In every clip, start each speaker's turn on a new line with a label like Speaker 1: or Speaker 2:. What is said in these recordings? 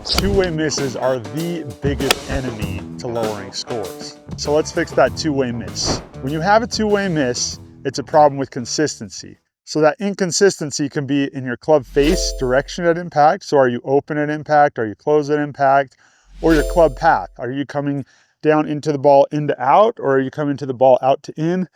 Speaker 1: Two-way misses are the biggest enemy to lowering scores. So let's fix that two-way miss. When you have a two-way miss, it's a problem with consistency. So that inconsistency can be in your club face direction at impact. So are you open at impact? Are you closed at impact? Or your club path. Are you coming down into the ball into out, or are you coming to the ball out to in?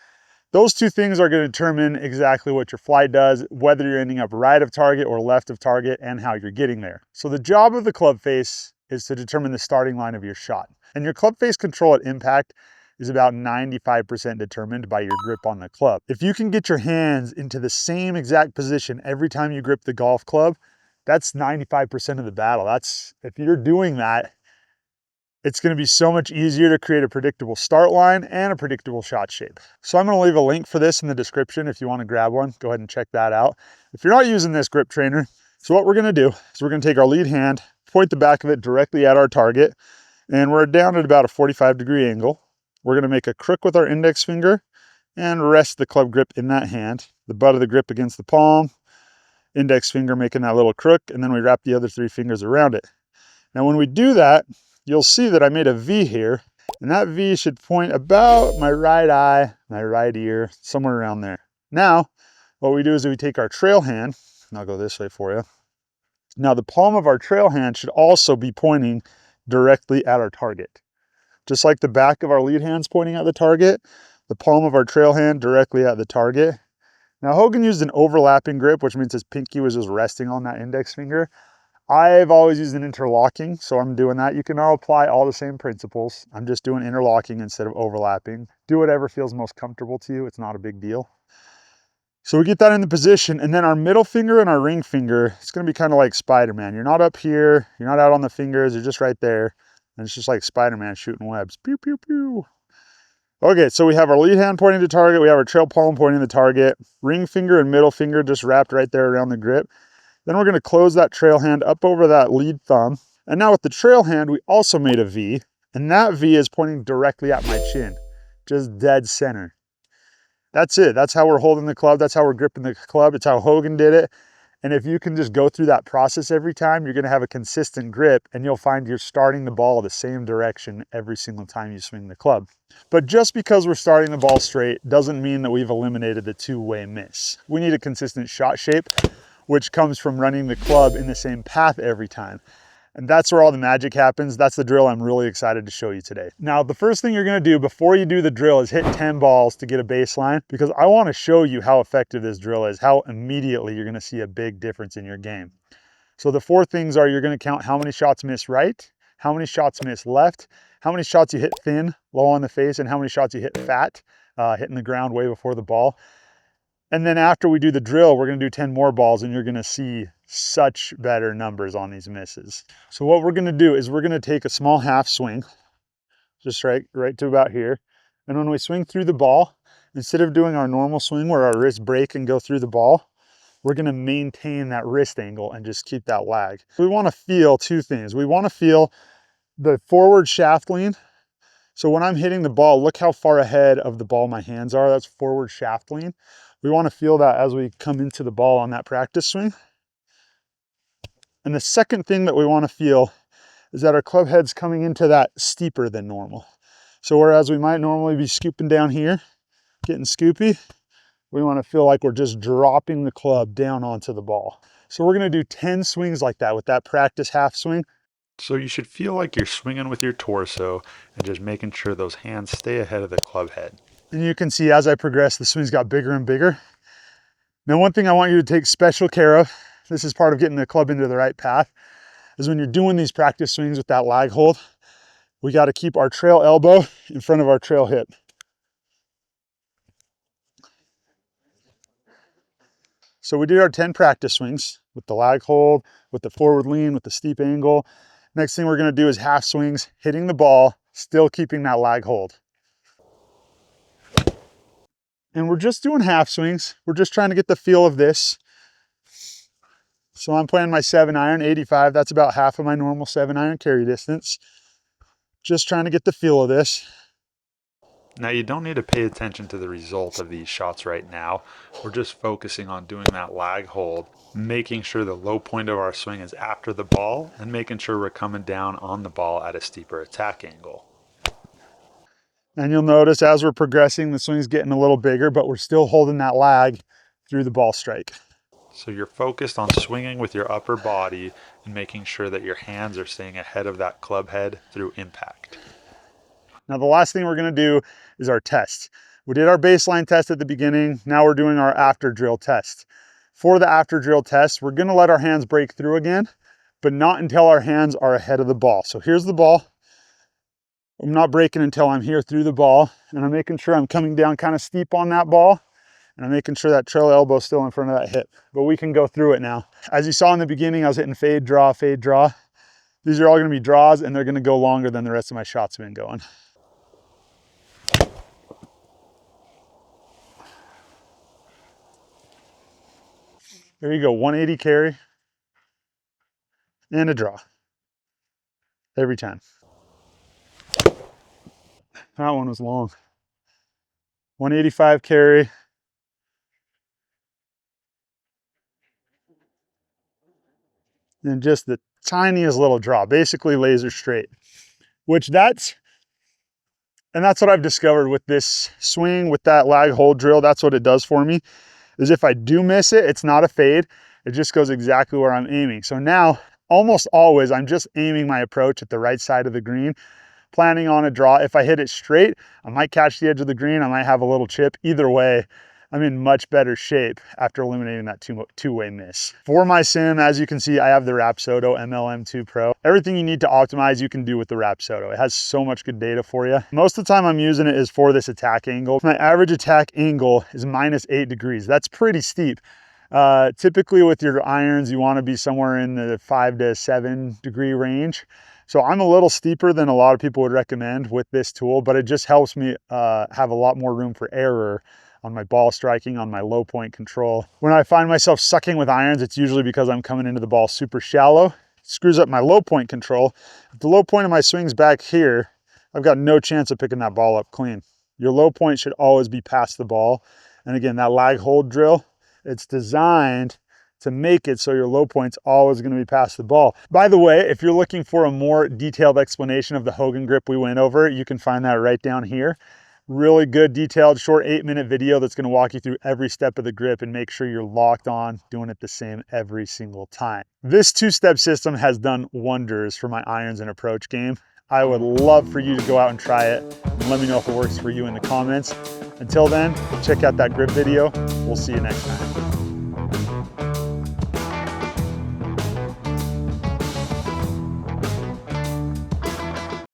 Speaker 1: Those two things are going to determine exactly what your flight does, whether you're ending up right of target or left of target, and how you're getting there. So the job of the club face is to determine the starting line of your shot. And your club face control at impact is about 95% determined by your grip on the club. If you can get your hands into the same exact position every time you grip the golf club, that's 95% of the battle. If you're doing that, it's going to be so much easier to create a predictable start line and a predictable shot shape. So I'm going to leave a link for this in the description if you want to grab one. Go ahead and check that out. If you're not using this grip trainer, so what we're going to do is we're going to take our lead hand, point the back of it directly at our target, and we're down at about a 45-degree angle. We're going to make a crook with our index finger and rest the club grip in that hand, the butt of the grip against the palm, index finger making that little crook, and then we wrap the other three fingers around it. Now when we do that, you'll see that I made a V here, and that V should point about my right eye, my right ear, somewhere around there. Now, what we do is we take our trail hand, and I'll go this way for you. Now the palm of our trail hand should also be pointing directly at our target. Just like the back of our lead hand's pointing at the target, the palm of our trail hand directly at the target. Now Hogan used an overlapping grip, which means his pinky was just resting on that index finger. I've always used an interlocking, so I'm doing that. You can all apply all the same principles. I'm just doing interlocking instead of overlapping. Do whatever feels most comfortable to you. It's not a big deal. So we get that in the position, and then our middle finger and our ring finger, it's gonna be kind of like Spider-Man. You're not up here, you're not out on the fingers, you're just right there. And it's just like Spider-Man shooting webs. Pew, pew, pew. Okay, so we have our lead hand pointing to target, we have our trail palm pointing to target, ring finger and middle finger just wrapped right there around the grip. Then we're going to close that trail hand up over that lead thumb. And now with the trail hand, we also made a V, and that V is pointing directly at my chin, just dead center. That's it. That's how we're holding the club. That's how we're gripping the club. It's how Hogan did it. And if you can just go through that process every time, you're going to have a consistent grip, and you'll find you're starting the ball the same direction every single time you swing the club. But just because we're starting the ball straight doesn't mean that we've eliminated the two-way miss. We need a consistent shot shape, which comes from running the club in the same path every time. And that's where all the magic happens. That's the drill I'm really excited to show you today. Now, the first thing you're gonna do before you do the drill is hit 10 balls to get a baseline, because I wanna show you how effective this drill is, how immediately you're gonna see a big difference in your game. So the four things are, you're gonna count how many shots miss right, how many shots miss left, how many shots you hit thin, low on the face, and how many shots you hit fat, hitting the ground way before the ball. And then after we do the drill, we're gonna do 10 more balls, and you're gonna see such better numbers on these misses. So what we're gonna do is we're gonna take a small half swing, just right to about here. And when we swing through the ball, instead of doing our normal swing where our wrists break and go through the ball, we're gonna maintain that wrist angle and just keep that lag. We wanna feel two things. We wanna feel the forward shaft lean. So when I'm hitting the ball, look how far ahead of the ball my hands are. That's forward shaft lean. We want to feel that as we come into the ball on that practice swing. And the second thing that we want to feel is that our club head's coming into that steeper than normal. So whereas we might normally be scooping down here, getting scoopy, we want to feel like we're just dropping the club down onto the ball. So we're going to do 10 swings like that with that practice half swing.
Speaker 2: So you should feel like you're swinging with your torso and just making sure those hands stay ahead of the club head.
Speaker 1: And you can see as I progress, the swings got bigger and bigger. Now, one thing I want you to take special care of, this is part of getting the club into the right path, is when you're doing these practice swings with that lag hold, we got to keep our trail elbow in front of our trail hip. So we did our 10 practice swings with the lag hold, with the forward lean, with the steep angle. Next thing we're going to do is half swings, hitting the ball, still keeping that lag hold. And we're just doing half swings. We're just trying to get the feel of this. So I'm playing my 7-iron, 85. That's about half of my normal 7-iron carry distance. Just trying to get the feel of this.
Speaker 2: Now, you don't need to pay attention to the result of these shots right now. We're just focusing on doing that lag hold, making sure the low point of our swing is after the ball, and making sure we're coming down on the ball at a steeper attack angle.
Speaker 1: And you'll notice as we're progressing, the swing's getting a little bigger, but we're still holding that lag through the ball strike.
Speaker 2: So you're focused on swinging with your upper body and making sure that your hands are staying ahead of that club head through impact.
Speaker 1: Now, the last thing we're gonna do is our test. We did our baseline test at the beginning. Now we're doing our after drill test. For the after drill test, we're gonna let our hands break through again, but not until our hands are ahead of the ball. So here's the ball. I'm not breaking until I'm here through the ball, and I'm making sure I'm coming down kind of steep on that ball, and I'm making sure that trail elbow is still in front of that hip. But we can go through it now. As you saw in the beginning, I was hitting fade, draw, fade, draw. These are all gonna be draws, and they're gonna go longer than the rest of my shots have been going. There you go, 180 carry and a draw every time. That one was long. 185 carry. And just the tiniest little draw, basically laser straight, that's what I've discovered with this swing, with that lag hold drill. That's what it does for me, is if I do miss it, it's not a fade. It just goes exactly where I'm aiming. So now, almost always, I'm just aiming my approach at the right side of the green, planning on a draw. If I hit it straight, I might catch the edge of the green. I might have a little chip. Either way, I'm in much better shape after eliminating that two-way miss. For my sim, as you can see, I have the Rapsodo MLM2 Pro. Everything you need to optimize, you can do with the Rapsodo. It has so much good data for you. Most of the time I'm using it is for this attack angle. My average attack angle is -8 degrees. That's pretty steep. Typically with your irons, you want to be somewhere in the 5 to 7 degree range. So I'm a little steeper than a lot of people would recommend with this tool, but it just helps me have a lot more room for error on my ball striking, on my low point control. When I find myself sucking with irons, it's usually because I'm coming into the ball super shallow. It screws up my low point control. If the low point of my swing's back here, I've got no chance of picking that ball up clean. Your low point should always be past the ball. And again, that lag hold drill, it's designed to make it so your low point's always gonna be past the ball. By the way, if you're looking for a more detailed explanation of the Hogan grip we went over, you can find that right down here. Really good, detailed, short 8-minute video that's gonna walk you through every step of the grip and make sure you're locked on, doing it the same every single time. This two-step system has done wonders for my irons and approach game. I would love for you to go out and try it and let me know if it works for you in the comments. Until then, check out that grip video. We'll see you next time.